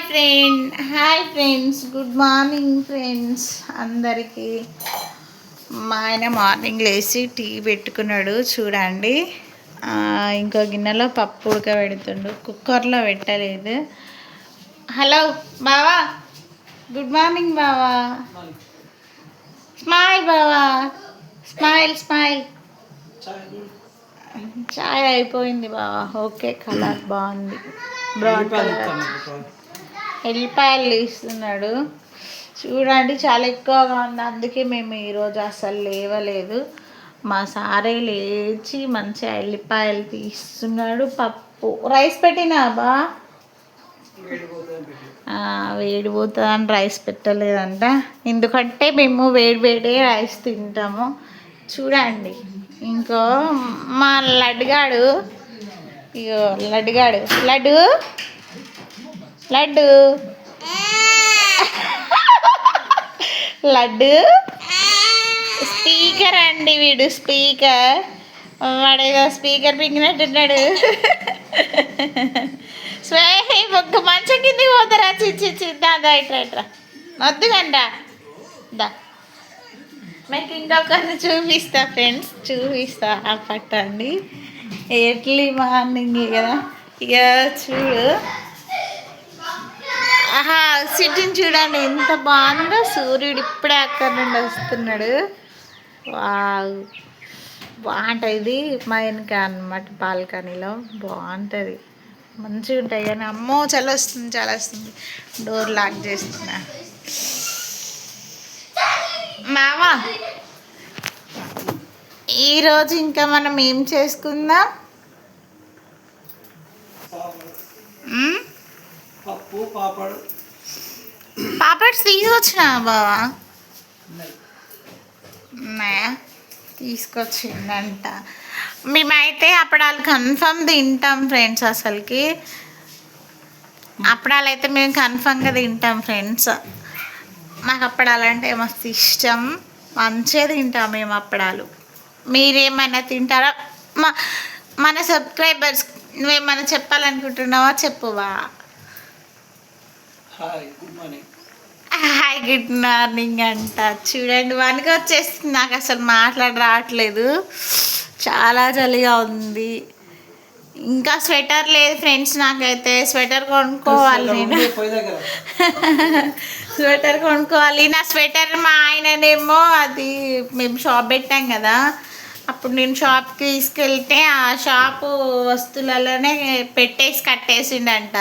Hi friends, good morning friends అందరికీ. మా ఆయన మార్నింగ్ లేచి టీ పెట్టుకున్నాడు చూడండి. ఇంకో గిన్నెలో పప్పు ఉడకబెడుతుండు, కుక్కర్లో పెట్టలేదు. హలో బావా, గుడ్ మార్నింగ్ బావా. స్మైల్ బావా, స్మైల్ స్మైల్. చాయ్ అయిపోయింది బావా. ఓకే, కలర్ బాగుంది, బ్రౌన్ కలర్. ఎల్లిపాయలు తీస్తున్నాడు చూడండి, చాలా ఎక్కువగా ఉంది. అందుకే మేము ఈరోజు అసలు లేవలేదు. మా సారే లేచి మంచిగా ఎల్లిపాయలు తీస్తున్నాడు. పప్పు రైస్ పెట్టినా బా వేడి పోతుందని రైస్ పెట్టలేదంట. ఎందుకంటే మేము వేడి వేడే రైస్ తింటాము. చూడండి, ఇంకో మా లడ్డుగాడు, ఇగో లడ్డుగాడు, లడ్డు లడ్డు లడ్డు స్పీకర్ అండి, వీడు స్పీకర్. వాడేదో స్పీకర్ పింగినట్టున్నాడు. ఒక్క మంచం కిందికి పోతారా? చిచ్చి దా ఇట్రా వద్దుగంట దా. మీకు ఇంకొకరిని చూపిస్తా ఫ్రెండ్స్, చూపిస్తా పట్టండి. ఎర్లీ మార్నింగ్ కదా, ఇక చూడు. సిట్టింగ్ చూడండి ఎంత బాగుందో. సూర్యుడు ఇప్పుడే అక్కడి నుండి వస్తున్నాడు. బాగుంటుంది. మా వెనక అన్నమాట బాల్కనీలో బాగుంటుంది, మంచిగా ఉంటాయి. కానీ అమ్మో చలి వస్తుంది, చాలా వస్తుంది. డోర్ లాక్ చేస్తున్నా. మావా, ఈరోజు ఇంకా మనం ఏం చేసుకుందాం? పాపడ్స్ తీసుకొచ్చినా బావా? తీసుకొచ్చిందంట. మేమైతే అప్పడాలు కన్ఫర్మ్ తింటాం ఫ్రెండ్స్. అసలుకి అప్పడాలు అయితే మేము కన్ఫర్మ్గా తింటాం ఫ్రెండ్స్. మాకు అప్పడాలు అంటే మస్తు ఇష్టం, మంచిగా తింటాం మేము అప్పడాలు. మీరేమైనా తింటారా? మన సబ్స్క్రైబర్స్ నువ్వేమైనా చెప్పాలనుకుంటున్నావా? చెప్పువా. హాయ్ గుడ్ మార్నింగ్ అంట. చూడండి, వనికి వచ్చేస్తుంది. నాకు అసలు మాట్లాడి రావట్లేదు, చాలా చలిగా ఉంది. ఇంకా స్వెటర్ లేదు ఫ్రెండ్స్. నాకైతే స్వెటర్ కొనుక్కోవాలి, నేను స్వెటర్ కొనుక్కోవాలి. నా స్వెటర్ మా ఆయననేమో, అది మేము షాప్ పెట్టాం కదా, అప్పుడు నేను షాప్కి తీసుకెళ్తే ఆ షాపు వస్తువులలోనే పెట్టేసి కట్టేసిండంట.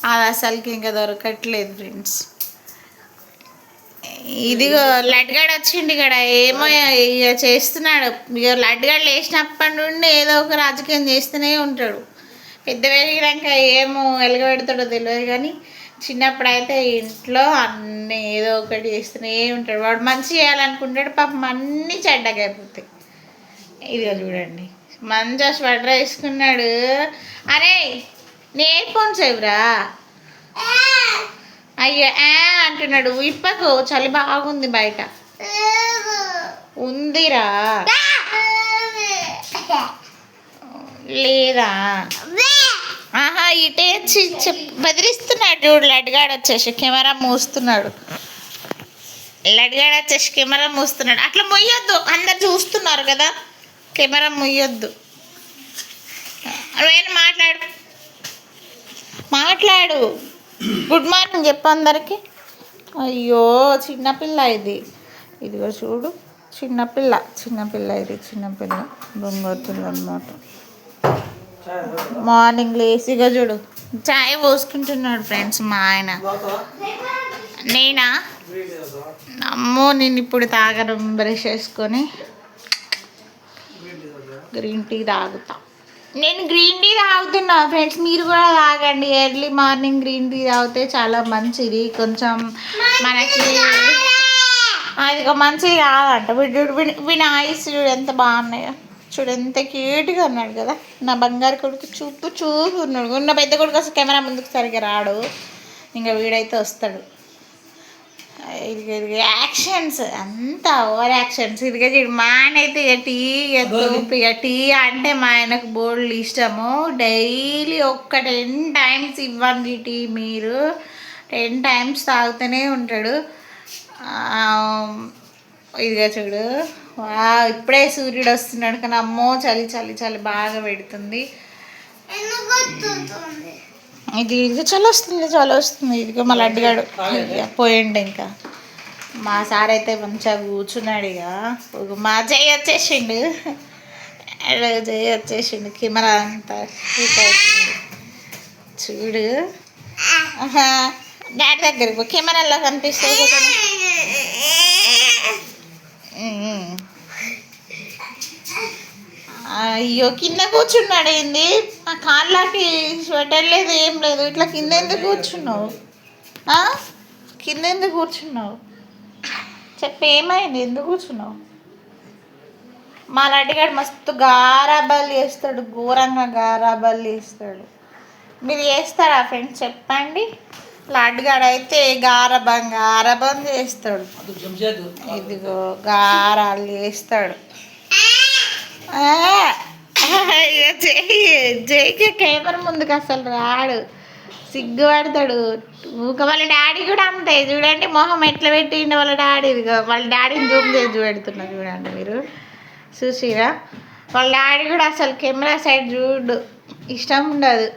అది అసలుకి ఇంకా దొరకట్లేదు ఫ్రెండ్స్. ఇదిగో లడ్డుగాడు వచ్చిండు ఇక్కడ, ఏమో ఇక చేస్తున్నాడు. ఇక లడ్డుగాడు లేచినప్పటి నుండి ఏదో ఒక రాజకీయం చేస్తూనే ఉంటాడు. పెద్ద పెరిగినాక ఏమో ఎలగబెడతాడో తెలియదు, కానీ చిన్నప్పుడైతే ఇంట్లో అన్నీ ఏదో ఒకటి చేస్తూనే ఉంటాడు. వాడు మంచి చేయాలనుకుంటాడు, పాపం అన్నీ చెడ్డగా అయిపోతాయి. ఇదిగో చూడండి, మంచిగా స్వెటర్ వేసుకున్నాడు. అరే నేర్పోను చెవురా, అయ్యో అంటున్నాడు. ఇప్పకు చలి బాగుంది, బయట ఉందిరా లేదా? ఇటే బెదిరిస్తున్నాడు చూడు. లడ్డుగాడు వచ్చేసి కెమెరా మూస్తున్నాడు. లడ్డుగాడు వచ్చేసి కెమెరా మూస్తున్నాడు. అట్లా మొయ్యొద్దు, అందరు చూస్తున్నారు కదా, కెమెరా మొయ్యొద్దు. నేను మాట్లాడు. గుడ్ మార్నింగ్ చెప్పు అందరికి. అయ్యో చిన్నపిల్ల ఇది, ఇదిగో చూడు, చిన్నపిల్ల ఇది, చిన్నపిల్ల దొంగతులు అన్నమాట. మార్నింగ్ లేసిగా చూడు చాయ్ పోసుకుంటున్నాడు ఫ్రెండ్స్ మా ఆయన. నేనా? అమ్మో, నేను ఇప్పుడు తాగను. బ్రష్ చేసుకొని గ్రీన్ టీ తాగుతా. నేను గ్రీన్ టీ తాగుతున్నా ఫ్రెండ్స్, మీరు కూడా తాగండి. ఎర్లీ మార్నింగ్ గ్రీన్ టీ తాగితే చాలా మంచిది. కొంచెం మనకి అది మంచిది కాదంట. వీడి ఐస్ చూడు ఎంత బాగున్నాయో, చూడు ఎంత క్యూట్గా ఉన్నాడు కదా నా బంగారు కొడుకు. చూపున్నాడు. ఉన్న పెద్ద కొడుకు అసలు కెమెరా ముందుకు సరిగ్గా రాడు, ఇంకా వీడైతే వస్తాడు. ఇదిగో ఇదిగో యాక్షన్స్ అంతా ఓవర్ యాక్షన్స్. ఇదిగో చూడు మా ఆయన అయితే ఇక టీ తోపు ఇక టీ అంటే మా ఆయనకు బోల్డ్ ఇష్టము. డైలీ 10 టైమ్స్ ఇవ్వండి టీ మీరు, 10 టైమ్స్ తాగుతూనే ఉంటాడు. ఇదిగా చూడు ఇప్పుడే సూర్యుడు వస్తున్నాడు కానీ అమ్మో చలి చలి చలి బాగా పెడుతుంది. ఇది ఇదిగో చలి వస్తుంది ఇదిగో మా లడ్డుగాడు పోయిండు. ఇంకా మా సార్ అయితే మంచిగా కూర్చున్నాడు. ఇక మా జై వచ్చేసిండు, కెమెరా అంతా షూట్ అవుతుంది చూడు. డాడీ దగ్గరికి కెమెరాలో కనిపిస్తుంది కదా. అయ్యో కింద కూర్చున్నాడు ఏంది, మా కాళ్ళకి స్వెటర్ లేదు ఏం లేదు, ఇట్లా కింద ఎందుకు కూర్చున్నావు, కింద ఎందుకు కూర్చున్నావు చెప్పు, ఏమైంది ఎందుకు కూర్చున్నావు? మా లడ్డుగాడు మస్తు గారాబాలు చేస్తాడు, ఘోరంగా గారాబాలు చేస్తాడు. మీరు చేస్తారా ఫ్రెండ్స్ చెప్పండి? లడ్డుగాడు అయితే గారబం చేస్తాడు. ఇదిగో గారాలు చేస్తాడు. జైకి కెమెరా ముందుకు అసలు రాడు, సిగ్గుపడతాడు. వాళ్ళ డాడీ కూడా అంతే చూడండి, మొహం ఎట్లా పెట్టిండు వాళ్ళ డాడీ. ఇదిగో వాళ్ళ డాడీని జూమ్ చేసి చూపెడుతున్నారు చూడండి, మీరు చూసిరా. వాళ్ళ డాడీ కూడా అసలు కెమెరా సైడ్ చూడు, ఇష్టం ఉండదు.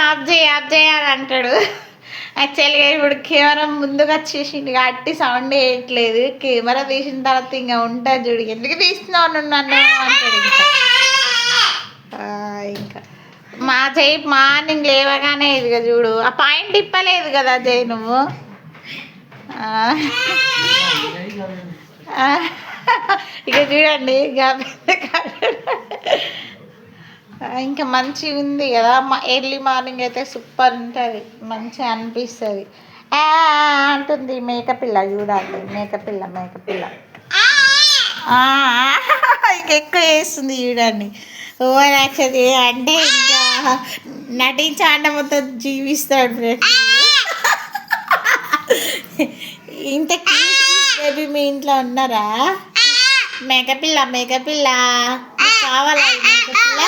ఆఫ్ చేయి అని అంటాడు. యాక్చువల్గా ఇప్పుడు కెమెరా ముందుకు వచ్చేసిండు అట్టి సౌండ్ వేయట్లేదు. కెమెరా తీసిన తర్వాత ఇంకా ఉంటుంది చూడు, ఎందుకు తీస్తున్నావు నన్ను అంటాడు. ఇంకా మా జై మార్నింగ్ లేవగానే ఇదిగా చూడు, ఆ పాయింట్ ఇప్పలేదు కదా జై నువ్వు. ఇక చూడండి ఇంకా మంచిగా ఉంది కదా. ఎర్లీ మార్నింగ్ అయితే సూపర్ ఉంటుంది, మంచిగా అనిపిస్తుంది. అంటుంది మేకపిల్ల చూడాలి, మేకపిల్ల ఇంకెక్కువ వేస్తుంది చూడండి. ఓవర్ యాక్షన్ అంటే ఇంకా నటించాడ మొత్తం జీవిస్తాడు ఫ్రెండ్స్. ఇంత బేబీ మీ ఇంట్లో ఉన్నారా? మేకపిల్ల కావాలా మేకపిల్ల?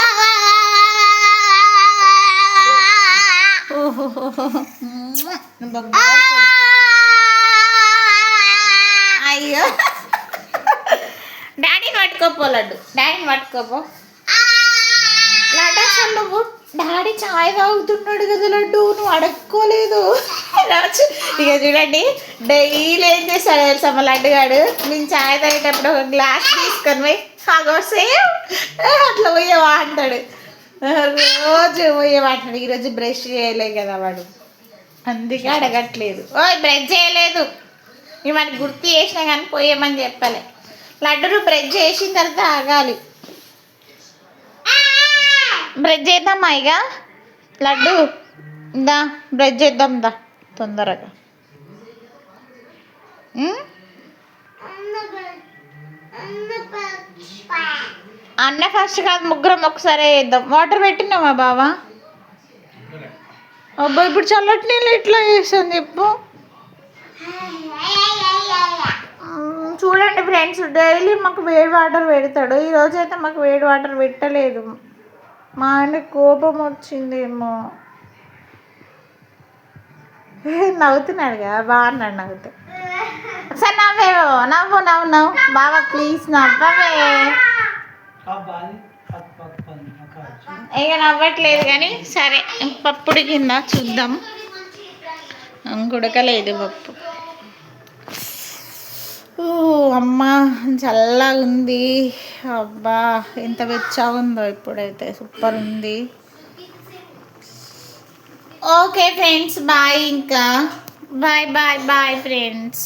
అయ్యో డాడీని పట్టుకోపో లడ్డు, డాడీని పట్టుకోపో లడ్డు. అసలు నువ్వు డాడీ చాయ్ తాగుతున్నాడు కదా లడ్డు, నువ్వు అడక్కోలేదు. ఇక చూడండి డైలీ ఏం చేస్తాడు తెలుసా మా లడ్డుగాడు, నేను చాయ్ తాగేటప్పుడు ఒక గ్లాస్ తీసుకొని పోయి సేమ్ అట్లా పోయేవా అంటాడు, రోజు పోయేవా అంటాడు. ఈరోజు బ్రష్ చేయలే కదా వాడు, అందుకే అడగట్లేదు. బ్రష్ చేయలేదు మనకి గుర్తు చేసినా కానీ పోయేమని చెప్పలే. లడ్డు నువ్వు బ్రష్ చేసిన తర్వాత ఆగాలి. బ్రష్ చేద్దామా ఇక లడ్డు, దా బ్రష్ చేద్దాం దా తొందరగా. అన్న ఫస్ట్ కాదు, ముగ్గురం ఒకసారి వేద్దాం. వాటర్ పెట్టినావా బావా? అబ్బా ఇప్పుడు చల్లటి నీళ్ళు ఎట్లా చేస్తాను చెప్పు. చూడండి ఫ్రెండ్స్, డైలీ మాకు వేడి వాటర్ పెడతాడు, ఈరోజు అయితే మాకు వేడి వాటర్ పెట్టలేదు. మా ఆయన కోపం వచ్చిందేమో. నవ్వుతున్నాడుగా, బాగున్నాడు నవ్వుతే. ఒకసారి నవ్వు బాబా ప్లీజ్ నవ్వవే. ఇక నవ్వట్లేదు కానీ సరే, పప్పుడు కింద చూద్దాం. ఉడకలేదు పప్పు. అమ్మా చల్లగా ఉంది, అబ్బా ఎంత వెచ్చగా ఉందో ఇప్పుడైతే, సూపర్ ఉంది. ఓకే ఫ్రెండ్స్ బాయ్, ఇంకా బాయ్ ఫ్రెండ్స్.